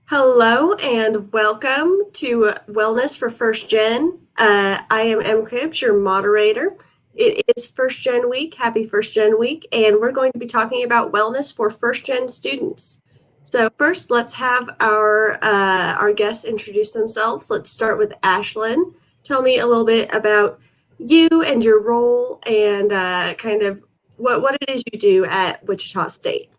Hello and welcome to Wellness for First Gen. I am M. Cribs, your moderator. It is First Gen Week. Happy First Gen Week, and we're going to be talking about wellness for First Gen students. So first, let's have our guests introduce themselves. Let's start with Ashlyn. Tell me a little bit about you and your role, and kind of what it is you do at Wichita State.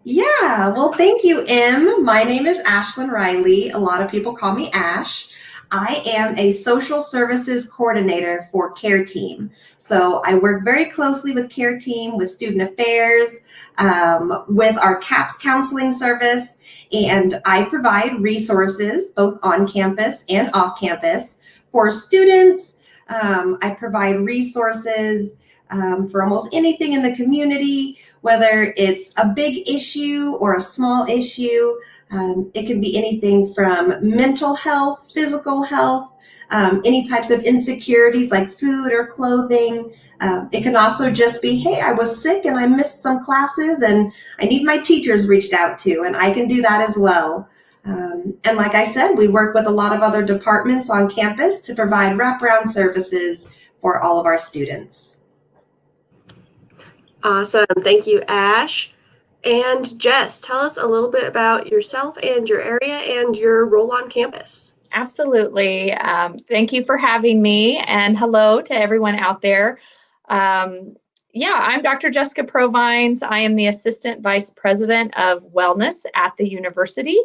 Yeah, well, thank you, Em. My name is Ashlyn Riley. A lot of people call me Ash. I am a social services coordinator for Care Team. So I work very closely with Care Team, with student affairs, with our CAPS counseling service, and I provide resources both on campus and off campus for students. I provide resources for almost anything in the community, whether it's a big issue or a small issue. It can be anything from mental health, physical health, any types of insecurities like food or clothing. It can also just be, hey, I was sick and I missed some classes and I need my teachers reached out to, and I can do that as well. And like I said, we work with a lot of other departments on campus to provide wraparound services for all of our students. Awesome. Thank you, Ash. And Jess, tell us a little bit about yourself and your area and your role on campus. Absolutely. Thank you for having me, and hello to everyone out there. I'm Dr. Jessica Provines. I am the Assistant Vice President of Wellness at the university,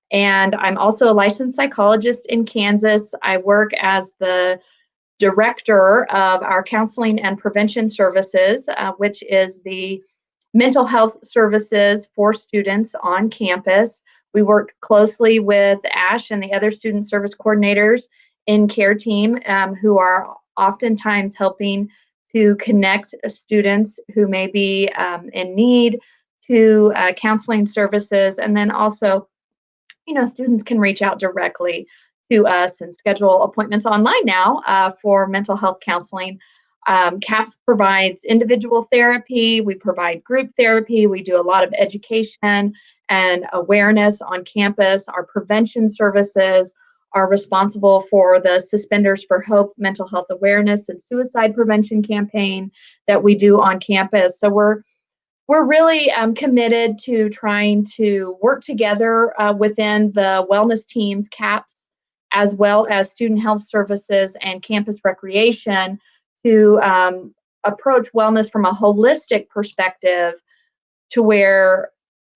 and I'm also a licensed psychologist in Kansas. I work as the director of our counseling and prevention services, which is the mental health services for students on campus. We work closely with Ash and the other student service coordinators in Care Team, who are oftentimes helping to connect students who may be in need to counseling services. And then also, students can reach out directly to us and schedule appointments online now for mental health counseling. CAPS provides individual therapy, we provide group therapy, we do a lot of education and awareness on campus. Our prevention services are responsible for the Suspenders for Hope mental health awareness and suicide prevention campaign that we do on campus. So we're really committed to trying to work together within the wellness teams, CAPS, as well as student health services and campus recreation to approach wellness from a holistic perspective to where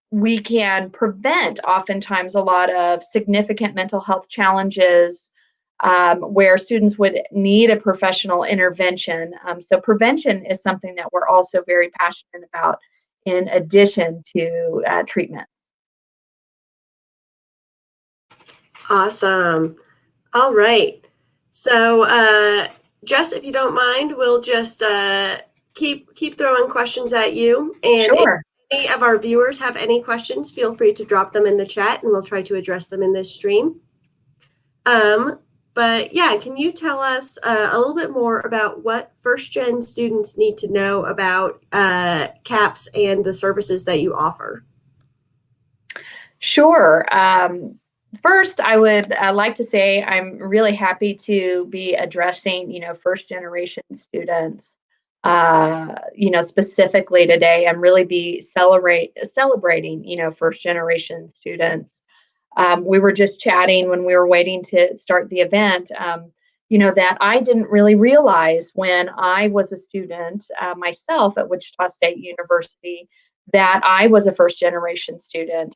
we can prevent oftentimes a lot of significant mental health challenges where students would need a professional intervention. So prevention is something that we're also very passionate about in addition to treatment. Awesome. All right. So, Jess, if you don't mind, we'll just keep throwing questions at you. And Sure. if any of our viewers have any questions, feel free to drop them in the chat, and we'll try to address them in this stream. But yeah, can you tell us a little bit more about what first gen students need to know about CAPS and the services that you offer? Sure. First, I would like to say I'm really happy to be addressing, first generation students, specifically today, and really be celebrating, first generation students. We were just chatting when we were waiting to start the event, that I didn't really realize when I was a student myself at Wichita State University that I was a first generation student,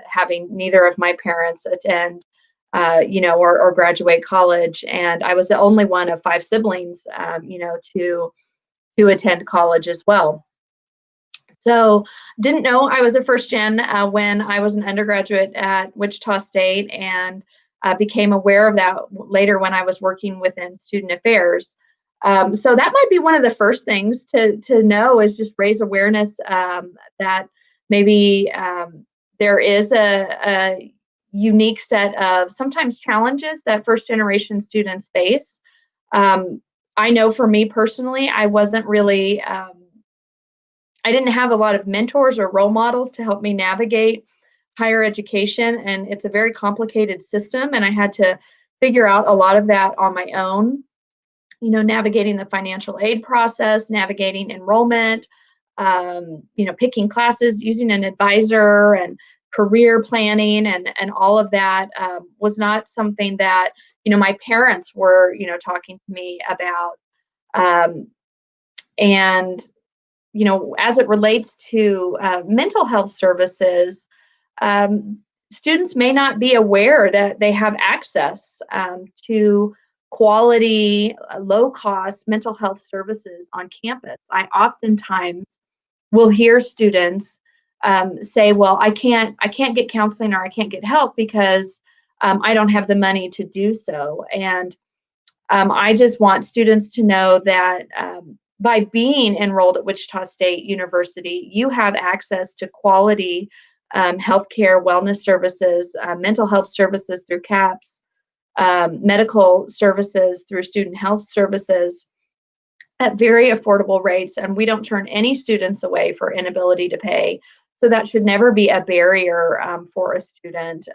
having neither of my parents attend, or graduate college. And I was the only one of five siblings, to attend college as well. So didn't know I was a first gen when I was an undergraduate at Wichita State, and became aware of that later when I was working within student affairs. So that might be one of the first things to know, is just raise awareness that maybe there is a unique set of sometimes challenges that first generation students face. I know for me personally, I wasn't really I didn't have a lot of mentors or role models to help me navigate higher education, and it's a very complicated system, and I had to figure out a lot of that on my own, navigating the financial aid process, navigating enrollment, picking classes, using an advisor, and career planning, and all of that was not something that, my parents were, talking to me about. And, as it relates to mental health services, students may not be aware that they have access to quality, low-cost mental health services on campus. I oftentimes will hear students say, "Well, I can't get counseling, or I can't get help because I don't have the money to do so." And I just want students to know that by being enrolled at Wichita State University, you have access to quality healthcare, wellness services, mental health services through CAPS, medical services through student health services at very affordable rates. And we don't turn any students away for inability to pay. So that should never be a barrier for a student,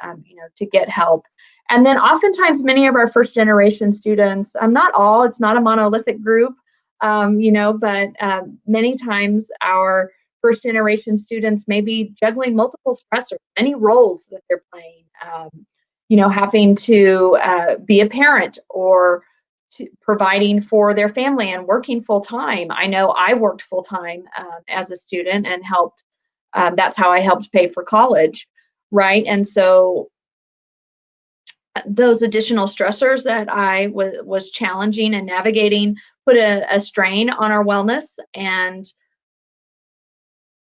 to get help. And then oftentimes many of our first generation students, not all, it's not a monolithic group, but many times our first generation students may be juggling multiple stressors, many roles that they're playing, having to be a parent, or providing for their family and working full time. I know I worked full time as a student and helped. That's how I helped pay for college, right? And so those additional stressors that I was challenging and navigating put a strain on our wellness, and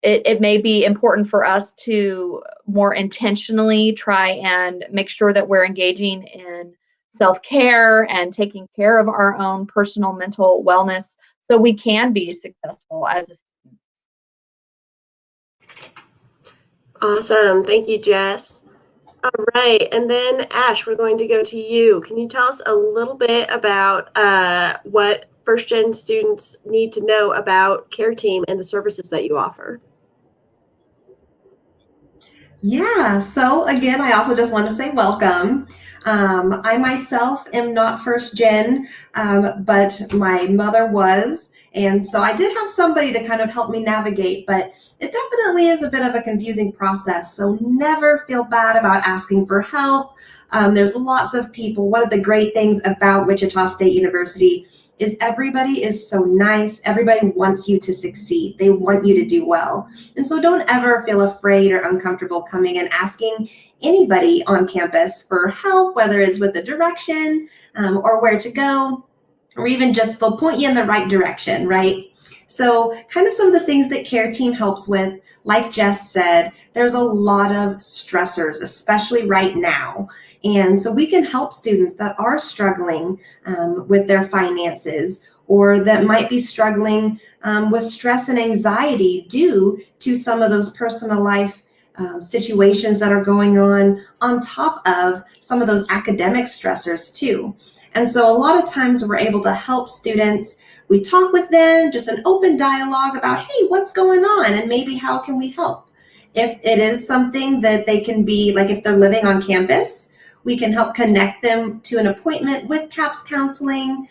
it may be important for us to more intentionally try and make sure that we're engaging in self-care and taking care of our own personal mental wellness so we can be successful as a student. Awesome. Thank you, Jess. All right. And then, Ash, we're going to go to you. Can you tell us a little bit about what first gen students need to know about Care Team and the services that you offer? Yeah, so again, I also just want to say welcome. I myself am not first gen, but my mother was. And so I did have somebody to kind of help me navigate, but it definitely is a bit of a confusing process. So never feel bad about asking for help. There's lots of people. One of the great things about Wichita State University is everybody is so nice. Everybody wants you to succeed. They want you to do well. And so don't ever feel afraid or uncomfortable coming and asking anybody on campus for help, whether it's with the direction or where to go, or even just they'll point you in the right direction, right? So kind of some of the things that Care Team helps with, like Jess said, there's a lot of stressors, especially right now. And so we can help students that are struggling with their finances, or that might be struggling with stress and anxiety due to some of those personal life situations that are going on top of some of those academic stressors too. And so a lot of times we're able to help students. We talk with them, just an open dialogue about, hey, what's going on? And maybe how can we help? If it is something that they can be, like if they're living on campus, we can help connect them to an appointment with CAPS counseling.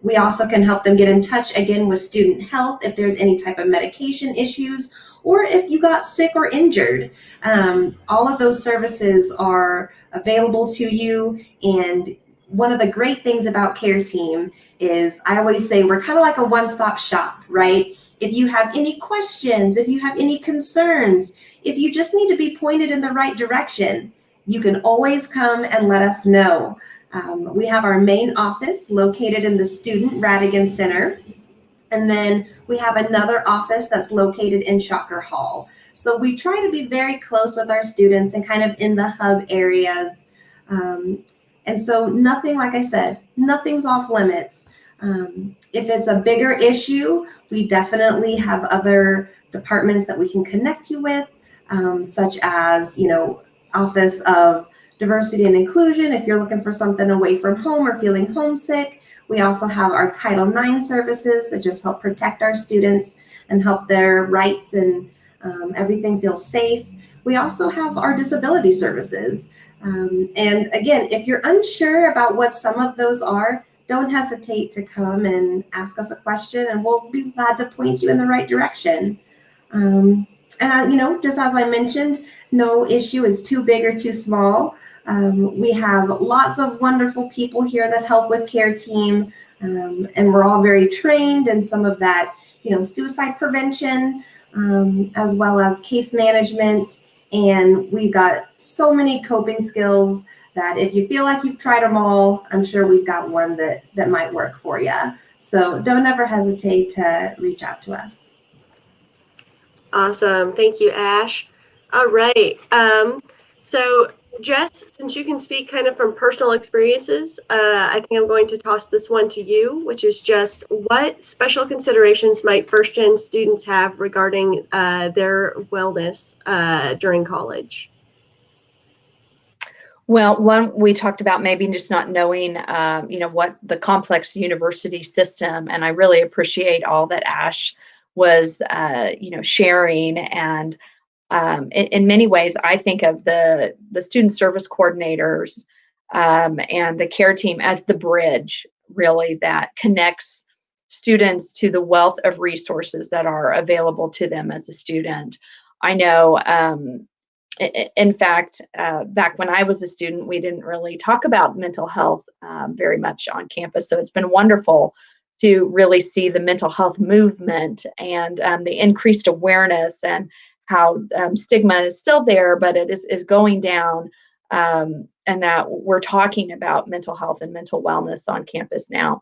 We also can help them get in touch again with student health if there's any type of medication issues, or if you got sick or injured. All of those services are available to you. And one of the great things about Care Team is, I always say, we're kind of like a one-stop shop, right? If you have any questions, if you have any concerns, if you just need to be pointed in the right direction, you can always come and let us know. We have our main office located in the Student Radigan Center. And then we have another office that's located in Shocker Hall. So we try to be very close with our students and kind of in the hub areas. And so nothing, like I said, nothing's off limits. If it's a bigger issue, we definitely have other departments that we can connect you with, such as, Office of Diversity and Inclusion. If you're looking for something away from home or feeling homesick, we also have our Title IX services that just help protect our students and help their rights and everything feel safe. we also have our disability services. And again, if you're unsure about what some of those are, don't hesitate to come and ask us a question, and we'll be glad to point you in the right direction. Just as I mentioned, no issue is too big or too small. We have lots of wonderful people here that help with care team, and we're all very trained in some of that, suicide prevention, as well as case management. And we've got so many coping skills that if you feel like you've tried them all, I'm sure we've got one that might work for you. So don't ever hesitate to reach out to us. Awesome. Thank you, Ash. All right. So Jess, since you can speak kind of from personal experiences, I think I'm going to toss this one to you, which is just what special considerations might first-gen students have regarding their wellness during college? Well, one, we talked about maybe just not knowing, what the complex university system, and I really appreciate all that Ash was, sharing. And in many ways, I think of the student service coordinators and the care team as the bridge, really, that connects students to the wealth of resources that are available to them as a student. I know, in fact, back when I was a student, we didn't really talk about mental health very much on campus. So it's been wonderful to really see the mental health movement and the increased awareness, and how stigma is still there, but it is going down, and that we're talking about mental health and mental wellness on campus now.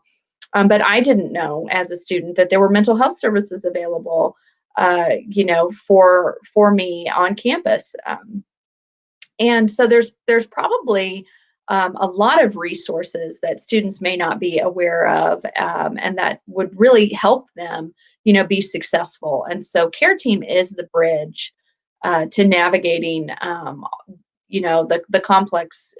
But I didn't know as a student that there were mental health services available, for me on campus. And so there's probably a lot of resources that students may not be aware of, and that would really help them, be successful. And so care team is the bridge to navigating, the complex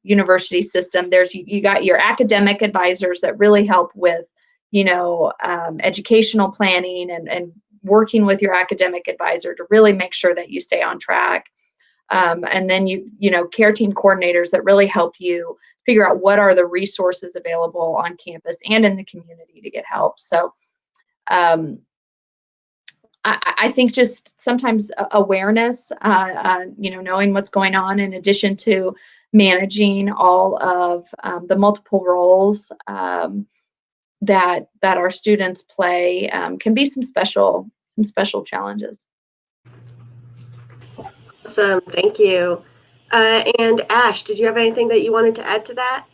university system. You got your academic advisors that really help with, educational planning and working with your academic advisor to really make sure that you stay on track. And then care team coordinators that really help you figure out what are the resources available on campus and in the community to get help. So I think just sometimes awareness, knowing what's going on, in addition to managing all of the multiple roles that our students play, can be some special challenges. Awesome. Thank you. And Ash, did you have anything that you wanted to add to that?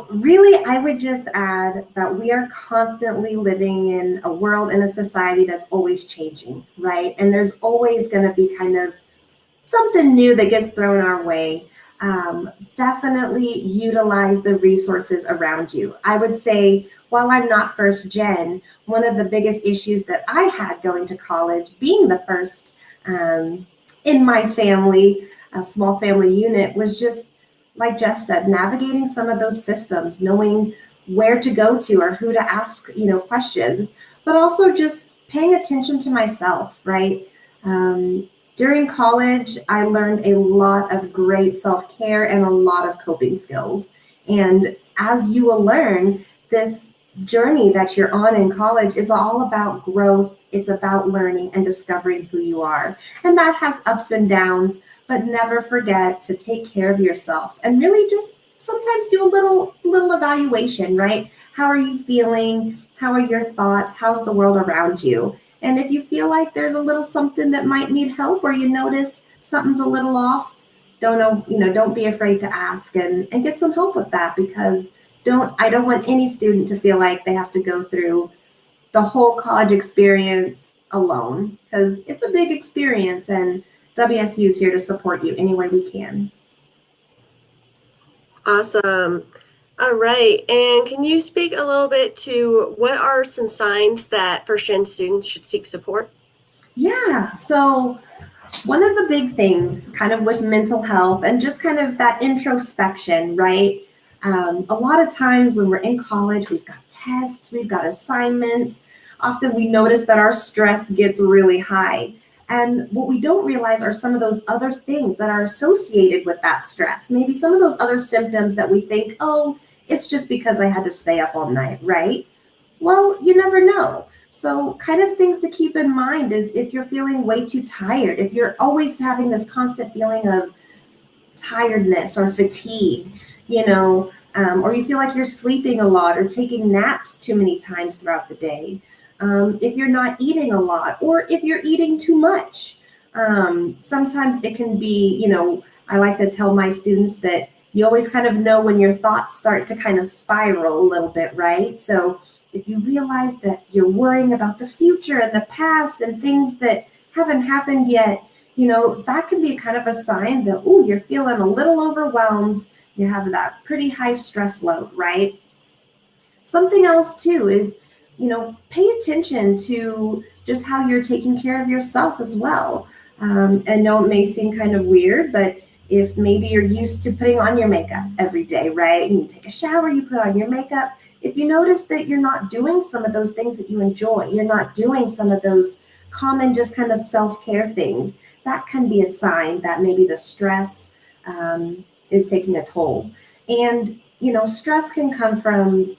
Really, I would just add that we are constantly living in a world and a society that's always changing, right? And there's always going to be kind of something new that gets thrown our way. Definitely utilize the resources around you. I would say, while I'm not first gen, one of the biggest issues that I had going to college, being the first in my family, a small family unit, was just, like Jess said, navigating some of those systems, knowing where to go to or who to ask, questions, but also just paying attention to myself, right? During college, I learned a lot of great self-care and a lot of coping skills. And as you will learn, this journey that you're on in college is all about growth. It's about learning and discovering who you are. And that has ups and downs, but never forget to take care of yourself and really just sometimes do a little evaluation, right? How are you feeling? How are your thoughts? How's the world around you? And if you feel like there's a little something that might need help, or you notice something's a little off, don't be afraid to ask and get some help with that, because I don't want any student to feel like they have to go through the whole college experience alone, because it's a big experience, and WSU is here to support you any way we can. Awesome. All right. And can you speak a little bit to what are some signs that first-gen students should seek support? Yeah. So one of the big things kind of with mental health and just kind of that introspection, right? A lot of times when we're in college, we've got tests, we've got assignments. Often we notice that our stress gets really high. And what we don't realize are some of those other things that are associated with that stress. Maybe some of those other symptoms that we think, oh, it's just because I had to stay up all night, right? Well, you never know. So kind of things to keep in mind is if you're feeling way too tired, if you're always having this constant feeling of tiredness or fatigue, or you feel like you're sleeping a lot or taking naps too many times throughout the day. If you're not eating a lot or if you're eating too much. Sometimes it can be, I like to tell my students that you always kind of know when your thoughts start to kind of spiral a little bit, right? So if you realize that you're worrying about the future and the past and things that haven't happened yet, that can be kind of a sign that, oh, you're feeling a little overwhelmed. You have that pretty high stress load, right? Something else too is, pay attention to just how you're taking care of yourself as well. I know it may seem kind of weird, but if maybe you're used to putting on your makeup every day, right? And you take a shower, you put on your makeup. If you notice that you're not doing some of those things that you enjoy, you're not doing some of those common just kind of self-care things, that can be a sign that maybe the stress is taking a toll. And, stress can come from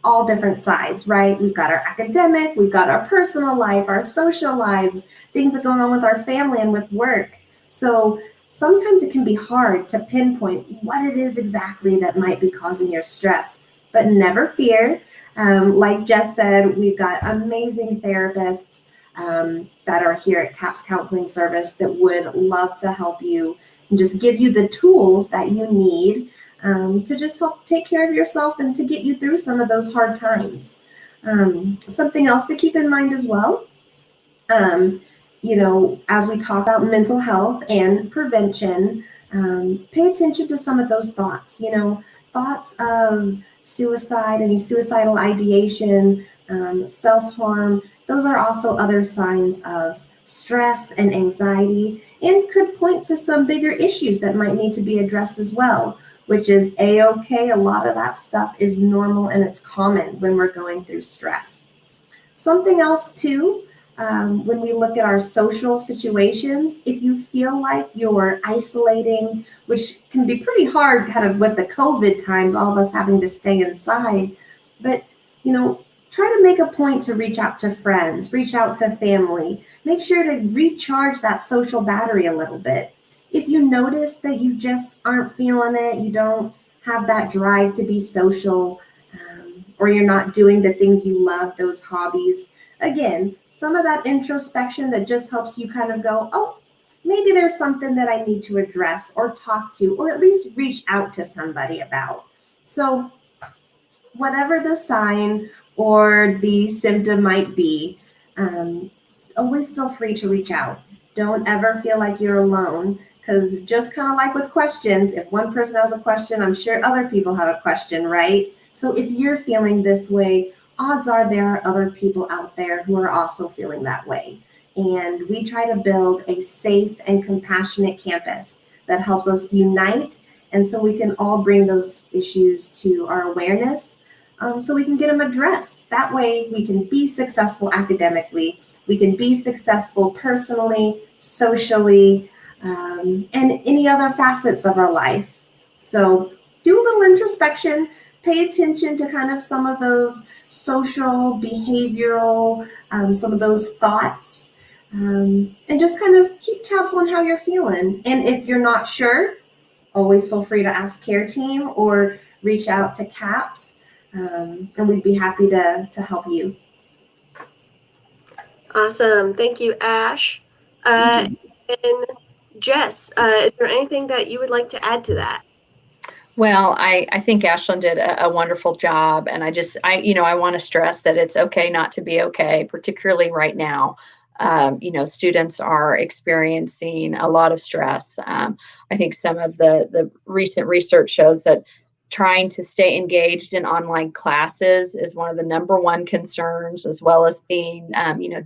all different sides, right? We've got our academic, we've got our personal life, our social lives, things that go on with our family and with work. So sometimes it can be hard to pinpoint what it is exactly that might be causing your stress, but never fear. Like Jess said, we've got amazing therapists that are here at CAPS Counseling Service that would love to help you and just give you the tools that you need to just help take care of yourself and to get you through some of those hard times. Something else to keep in mind as well, as we talk about mental health and prevention, pay attention to some of those thoughts, thoughts of suicide, any suicidal ideation, self-harm. Those are also other signs of stress and anxiety and could point to some bigger issues that might need to be addressed as well, which is A-okay. A lot of that stuff is normal and it's common when we're going through stress. Something else too, when we look at our social situations, if you feel like you're isolating, which can be pretty hard kind of with the COVID times, all of us having to stay inside, but, try to make a point to reach out to friends, reach out to family, make sure to recharge that social battery a little bit. If you notice that you just aren't feeling it, you don't have that drive to be social, or you're not doing the things you love, those hobbies, again, some of that introspection that just helps you kind of go, oh, maybe there's something that I need to address or talk to, or at least reach out to somebody about. So whatever the sign or the symptom might be, always feel free to reach out. Don't ever feel like you're alone, because just kind of like with questions, if one person has a question, I'm sure other people have a question, right? So if you're feeling this way, odds are there are other people out there who are also feeling that way. And we try to build a safe and compassionate campus that helps us unite, and so we can all bring those issues to our awareness, so we can get them addressed. That way we can be successful academically, we can be successful personally, socially, and any other facets of our life. So do a little introspection, pay attention to kind of some of those social, behavioral, some of those thoughts, and just kind of keep tabs on how you're feeling. And if you're not sure, always feel free to ask care team or reach out to CAPS, and we'd be happy to help you. Awesome. Thank you, Ash. And Jess, is there anything that you would like to add to that? Well, I think Ashlyn did a wonderful job. And I want to stress that it's okay not to be okay, particularly right now. Students are experiencing a lot of stress. I think some of the recent research shows that trying to stay engaged in online classes is one of the number one concerns, as well as being,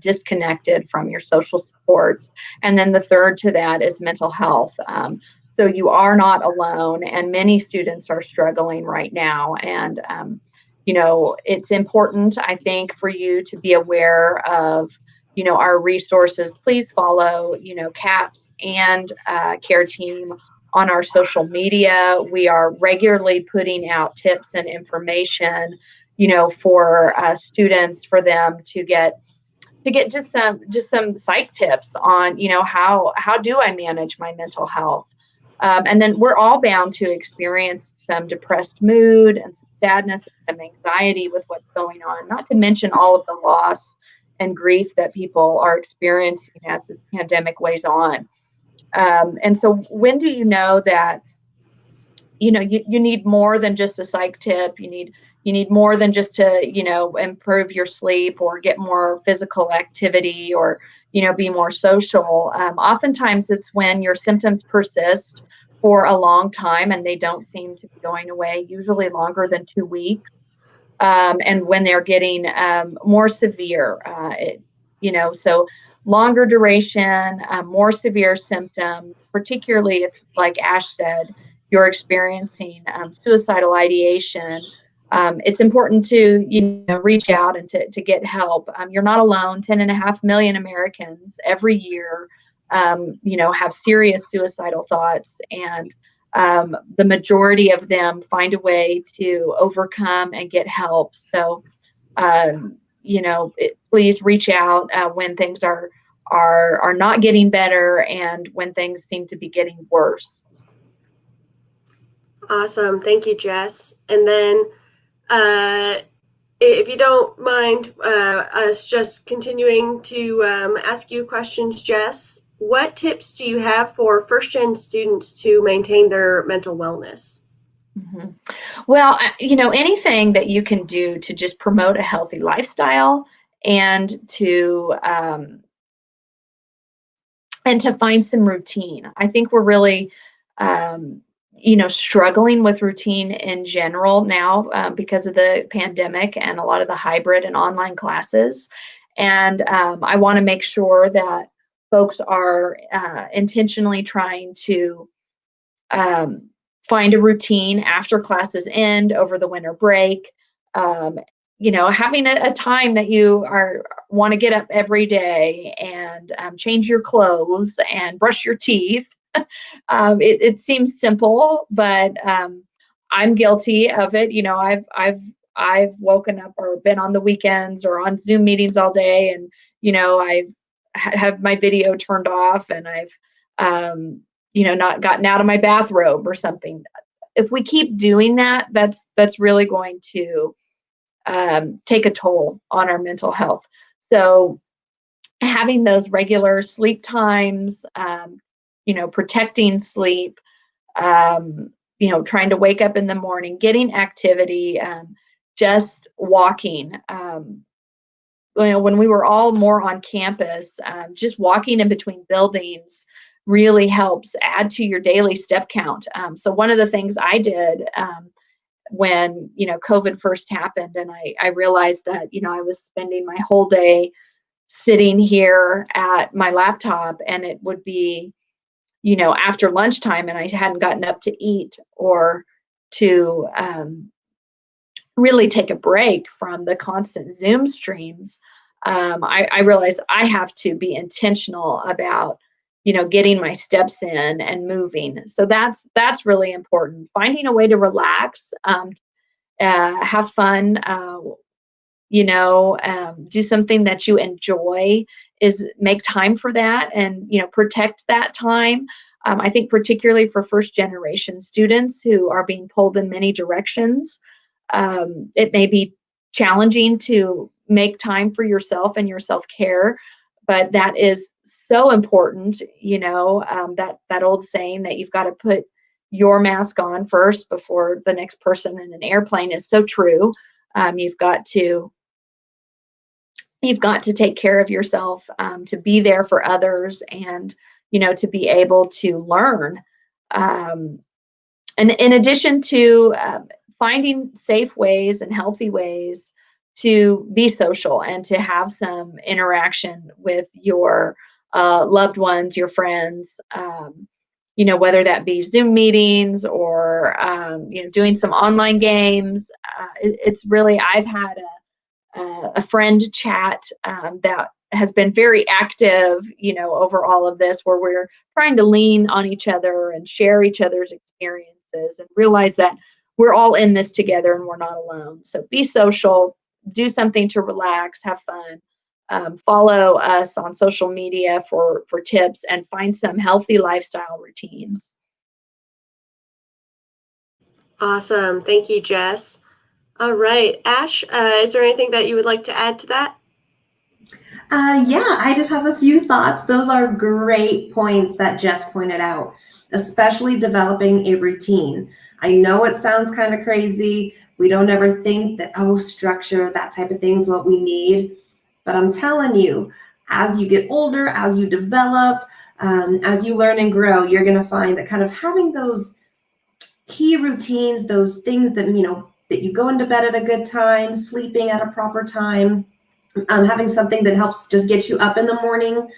disconnected from your social supports. And then the third to that is mental health. So you are not alone, and many students are struggling right now. And, it's important, I think, for you to be aware of our resources, please follow, CAPS and Care Team on our social media. We are regularly putting out tips and information, for students, for them to get just some psych tips on, how do I manage my mental health. And then we're all bound to experience some depressed mood and some sadness and some anxiety with what's going on, not to mention all of the loss and grief that people are experiencing as this pandemic weighs on. And so when do you know that, you need more than just a psych tip? You need more than just to, improve your sleep or get more physical activity or, be more social. Oftentimes it's when your symptoms persist for a long time and they don't seem to be going away, usually longer than 2 weeks. And when they're getting more severe, so longer duration, more severe symptoms, particularly if, like Ash said, you're experiencing suicidal ideation. It's important to reach out and to get help. You're not alone. 10.5 million Americans every year have serious suicidal thoughts, and the majority of them find a way to overcome and get help. So please reach out when things are not getting better and when things seem to be getting worse. Awesome. Thank you, Jess. And then if you don't mind us just continuing to ask you questions, Jess, what tips do you have for first-gen students to maintain their mental wellness? Mm-hmm. Well, anything that you can do to just promote a healthy lifestyle and to find some routine. I think we're really struggling with routine in general now because of the pandemic and a lot of the hybrid and online classes. And I want to make sure that folks are intentionally trying to find a routine after classes end, over the winter break. Having a time that you want to get up every day and change your clothes and brush your teeth. It seems simple, but I'm guilty of it. I've woken up or been on the weekends or on Zoom meetings all day, and I have my video turned off, and I've not gotten out of my bathrobe or something. If we keep doing that, that's really going to take a toll on our mental health. So having those regular sleep times, protecting sleep, trying to wake up in the morning, getting activity, just walking. When we were all more on campus, just walking in between buildings really helps add to your daily step count. So one of the things I did when COVID first happened, and I realized that I was spending my whole day sitting here at my laptop, and it would be after lunchtime, and I hadn't gotten up to eat or to really take a break from the constant Zoom streams. I realized I have to be intentional about getting my steps in and moving. So that's really important. Finding a way to relax, have fun, do something that you enjoy, is make time for that, and protect that time. I think particularly for first generation students who are being pulled in many directions, it may be challenging to make time for yourself and your self-care, but that is so important. That old saying that you've got to put your mask on first before the next person in an airplane is so true. You've got to take care of yourself, to be there for others, and to be able to learn. And in addition to finding safe ways and healthy ways to be social and to have some interaction with your loved ones, your friends, whether that be Zoom meetings or doing some online games. It's really, I've had a friend chat that has been very active, over all of this, where we're trying to lean on each other and share each other's experiences and realize that we're all in this together and we're not alone. So be social, do something to relax, have fun. Follow us on social media for tips and find some healthy lifestyle routines. Awesome. Thank you, Jess. All right. Ash, is there anything that you would like to add to that? Yeah, I just have a few thoughts. Those are great points that Jess pointed out, especially developing a routine. I know it sounds kind of crazy. We don't ever think that, structure, that type of thing is what we need. But I'm telling you, as you get older, as you develop, as you learn and grow, you're going to find that kind of having those key routines, those things that, that you go into bed at a good time, sleeping at a proper time, having something that helps just get you up in the morning,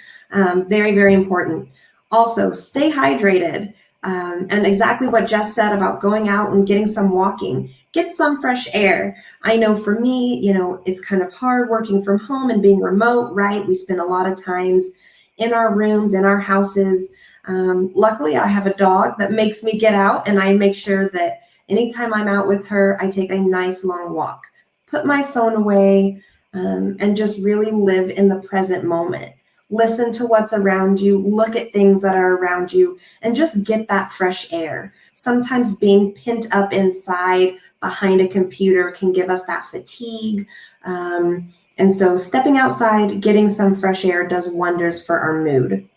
very, very important. Also, stay hydrated. And exactly what Jess said about going out and getting some walking, get some fresh air. I know for me, it's kind of hard working from home and being remote, right? We spend a lot of times in our rooms, in our houses. Luckily, I have a dog that makes me get out, and I make sure that anytime I'm out with her, I take a nice long walk, put my phone away, and just really live in the present moment. Listen to what's around you, look at things that are around you, and just get that fresh air. Sometimes being pent up inside behind a computer can give us that fatigue. And so stepping outside, getting some fresh air does wonders for our mood.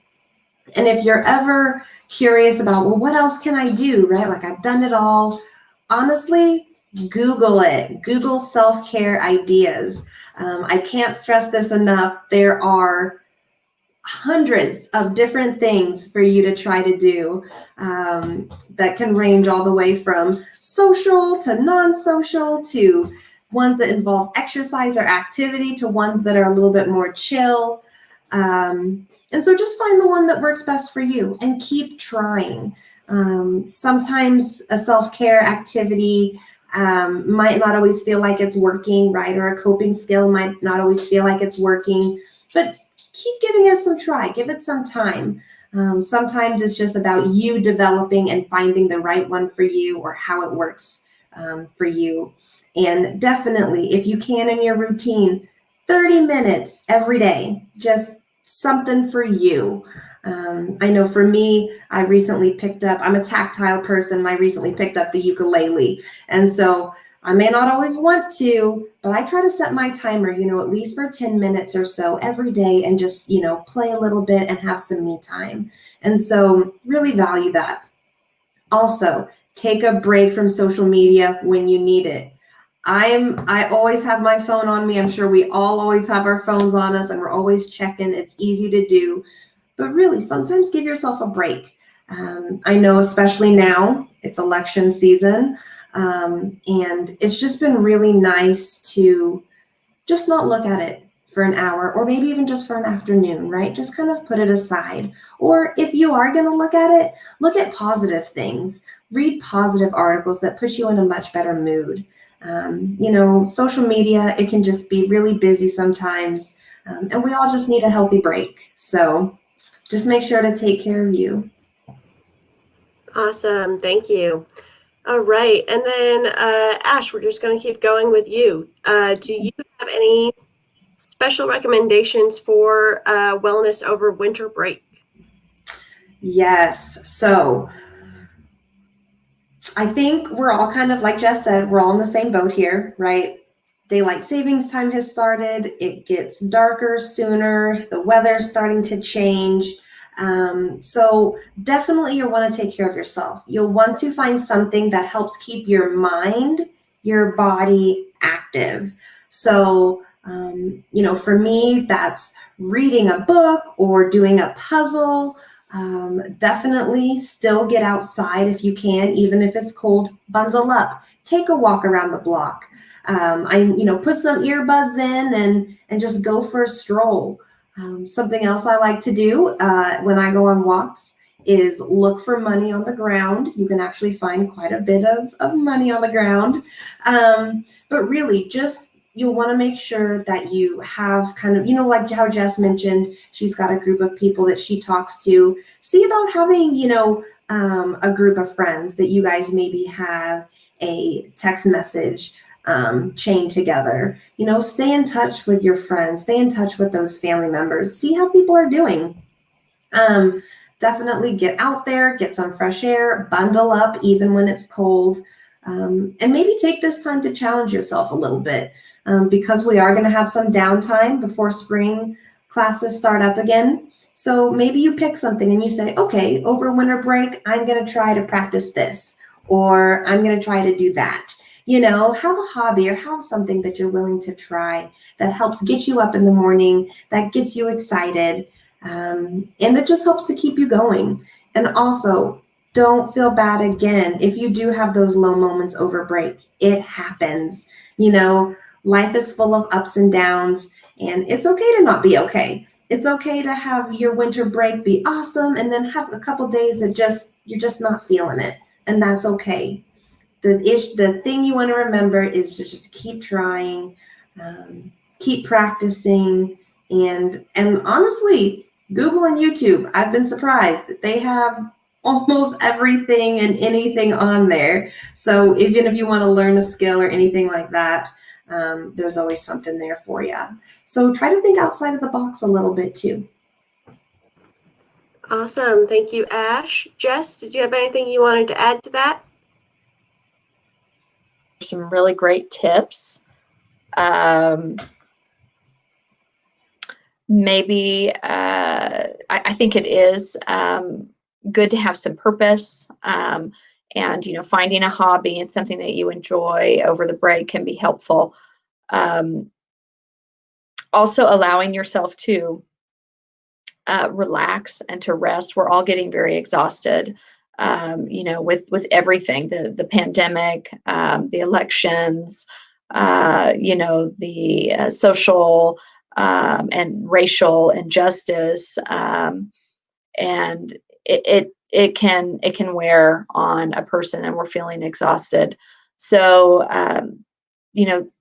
And if you're ever curious about, well, what else can I do, right? Like I've done it all. Honestly, Google it. Google self-care ideas. I can't stress this enough. There are hundreds of different things for you to try to do that can range all the way from social to non-social to ones that involve exercise or activity to ones that are a little bit more chill. And so just find the one that works best for you and keep trying. Sometimes a self-care activity might not always feel like it's working, right? Or a coping skill might not always feel like it's working, but keep giving it some try, give it some time. Sometimes it's just about you developing and finding the right one for you or how it works for you. And definitely, if you can in your routine, 30 minutes every day, just something for you. I know for me, I'm a tactile person, and I recently picked up the ukulele. And so I may not always want to, but I try to set my timer, at least for 10 minutes or so every day and just, play a little bit and have some me time. And so really value that. Also, take a break from social media when you need it. I always have my phone on me. I'm sure we all always have our phones on us and we're always checking. It's easy to do, but really sometimes give yourself a break. I know especially now it's election season. And it's just been really nice to just not look at it for an hour or maybe even just for an afternoon, right? Just kind of put it aside. Or if you are going to look at it, look at positive things, read positive articles that put you in a much better mood. Social media, it can just be really busy sometimes, and we all just need a healthy break. So just make sure to take care of you. Awesome. Thank you. All right. And then, Ash, we're just going to keep going with you. Do you have any special recommendations for wellness over winter break? Yes. So I think we're all kind of, like Jess said, we're all in the same boat here, right? Daylight savings time has started. It gets darker sooner. The weather's starting to change. So definitely you'll want to take care of yourself. You'll want to find something that helps keep your mind, your body active. So, for me, that's reading a book or doing a puzzle. Definitely still get outside if you can, even if it's cold, bundle up, take a walk around the block. Put some earbuds in and just go for a stroll. Something else I like to do when I go on walks is look for money on the ground. You can actually find quite a bit of money on the ground. But really just you'll want to make sure that you have kind of, like how Jess mentioned, she's got a group of people that she talks to. See about having, a group of friends that you guys maybe have a text message chain together. Stay in touch with your friends, stay in touch with those family members, see how people are doing. Definitely get out there, get some fresh air, bundle up even when it's cold, and maybe take this time to challenge yourself a little bit, because we are going to have some downtime before spring classes start up again. So maybe you pick something and you say, okay, over winter break, I'm going to try to practice this, or I'm going to try to do that. Have a hobby or have something that you're willing to try that helps get you up in the morning, that gets you excited. And that just helps to keep you going. And also, don't feel bad again if you do have those low moments over break. It happens. Life is full of ups and downs, and it's okay to not be okay. It's okay to have your winter break be awesome and then have a couple days that you're just not feeling it, and that's okay. The thing you want to remember is to just keep trying, keep practicing, and honestly, Google and YouTube, I've been surprised that they have almost everything and anything on there. So even if you want to learn a skill or anything like that, there's always something there for you. So try to think outside of the box a little bit too. Awesome. Thank you, Ash. Jess, did you have anything you wanted to add to that? Some really great tips. Maybe I think it is good to have some purpose, and finding a hobby and something that you enjoy over the break can be helpful. Also allowing yourself to relax and to rest. We're all getting very exhausted, with everything, the pandemic, the elections, the social and racial injustice, and it can wear on a person, and we're feeling exhausted. So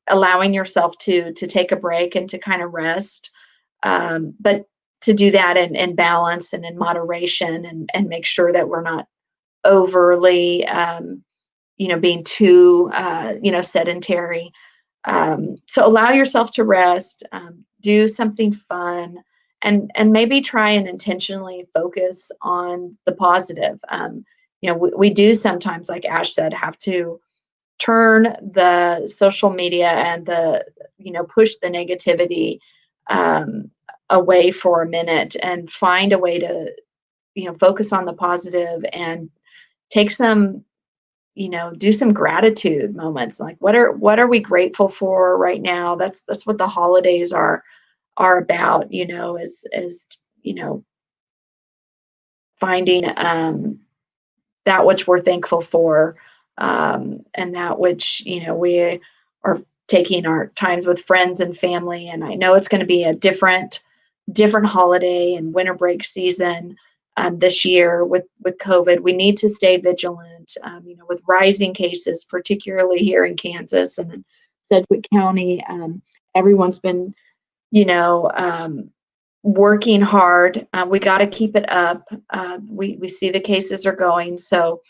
allowing yourself to take a break and to kind of rest, but to do that in balance and in moderation, and make sure that we're not overly being too sedentary. So allow yourself to rest, do something fun, and maybe try and intentionally focus on the positive. We do sometimes, like Ash said, have to turn the social media and push the negativity away for a minute, and find a way to focus on the positive, and take some do some gratitude moments. Like, what are we grateful for right now? That's what the holidays are about, is finding that which we're thankful for, and that which we are taking our times with friends and family. And I know it's going to be a different holiday and winter break season this year with COVID. We need to stay vigilant, with rising cases, particularly here in Kansas and in Sedgwick County. Everyone's been, working hard. We got to keep it up. We see the cases are going, so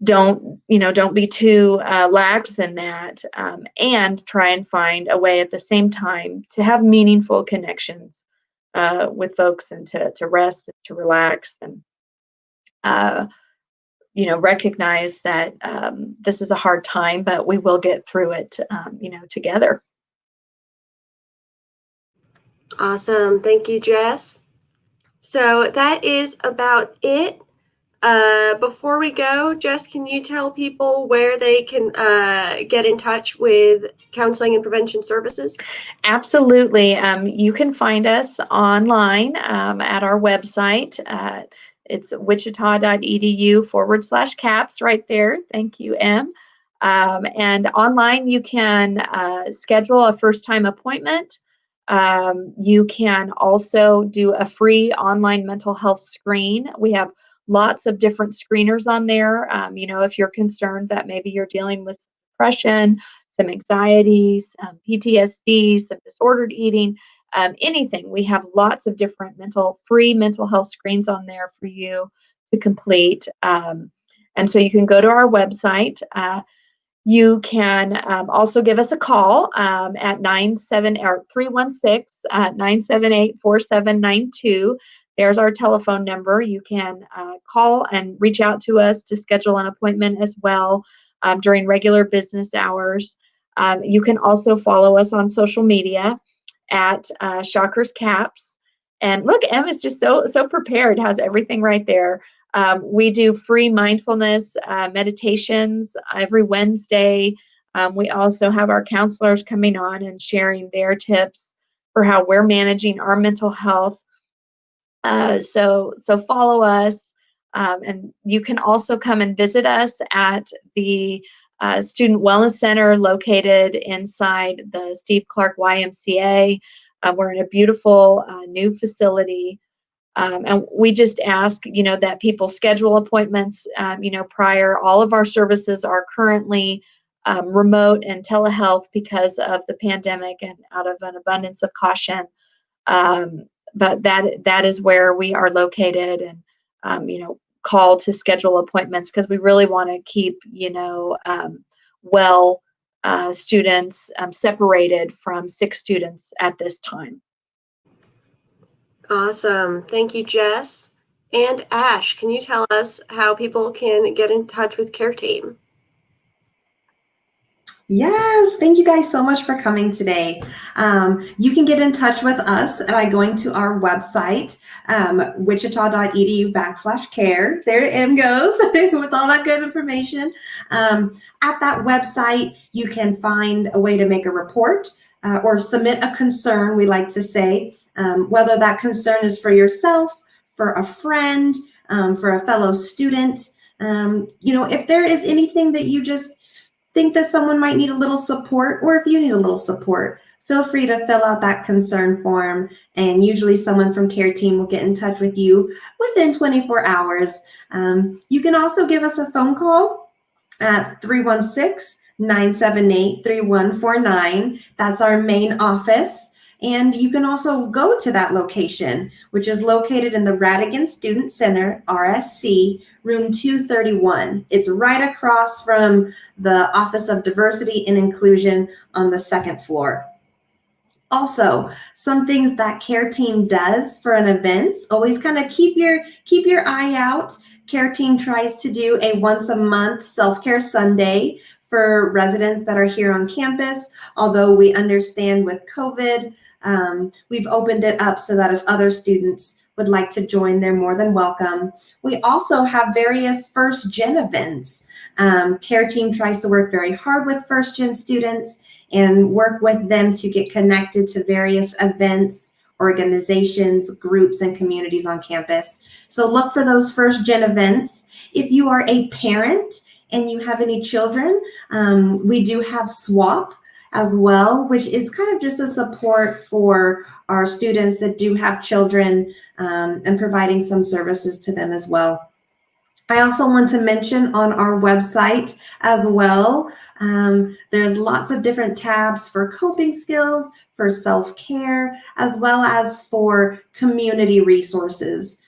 don't be too lax in that, and try and find a way at the same time to have meaningful connections with folks, and to rest and to relax, and recognize that this is a hard time, but we will get through it together. Awesome. Thank you, Jess. So that is about it. Before we go, Jess, can you tell people where they can get in touch with counseling and prevention services? Absolutely. You can find us online at our website. It's wichita.edu/CAPS right there. Thank you, Em. And online, you can schedule a first-time appointment. You can also do a free online mental health screen. We have lots of different screeners on there. If you're concerned that maybe you're dealing with depression, some anxiety, some PTSD, some disordered eating, anything. We have lots of different free mental health screens on there for you to complete. And so you can go to our website. You can also give us a call at 316-978-4792. There's our telephone number. You can call and reach out to us to schedule an appointment as well during regular business hours. You can also follow us on social media at Shockers Caps. And look, Em is just so prepared, has everything right there. We do free mindfulness meditations every Wednesday. We also have our counselors coming on and sharing their tips for how we're managing our mental health. So follow us, and you can also come and visit us at the Student Wellness Center located inside the Steve Clark YMCA. We're in a beautiful new facility. And we just ask, that people schedule appointments, prior. All of our services are currently remote and telehealth because of the pandemic and out of an abundance of caution. But that is where we are located, and, call to schedule appointments because we really want to keep, students separated from sick students at this time. Awesome. Thank you, Jess. And Ash, can you tell us how people can get in touch with Care Team? Yes, thank you guys so much for coming today. You can get in touch with us by going to our website, wichita.edu/care. There M goes with all that good information. At that website, you can find a way to make a report or submit a concern, we like to say, whether that concern is for yourself, for a friend, for a fellow student. If there is anything that you just think that someone might need a little support, or if you need a little support, feel free to fill out that concern form, and usually someone from Care Team will get in touch with you within 24 hours. You can also give us a phone call at 316-978-3149. That's our main office. And you can also go to that location, which is located in the Radigan Student Center, RSC, room 231. It's right across from the Office of Diversity and Inclusion on the second floor. Also, some things that Care Team does for an event, always kind of keep your eye out. Care Team tries to do a once a month self-care Sunday for residents that are here on campus. Although we understand with COVID, we've opened it up so that if other students would like to join, they're more than welcome. We also have various first gen events. Care Team tries to work very hard with first gen students and work with them to get connected to various events, organizations, groups, and communities on campus. So look for those first gen events. If you are a parent and you have any children, we do have SWAP as well, which is kind of just a support for our students that do have children, and providing some services to them as well. I also want to mention on our website as well, there's lots of different tabs for coping skills, for self-care, as well as for community resources.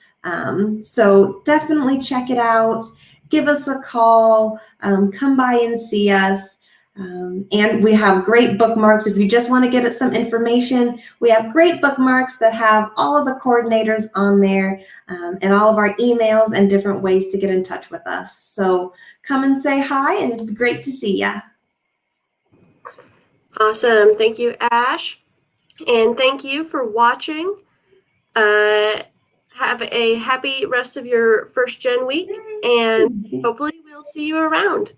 So definitely check it out. Give us a call, come by and see us. And we have great bookmarks. If you just want to get some information, we have great bookmarks that have all of the coordinators on there, and all of our emails and different ways to get in touch with us. So come and say hi, and it'd be great to see ya. Awesome. Thank you, Ash. And thank you for watching. Have a happy rest of your first gen week, and hopefully we'll see you around.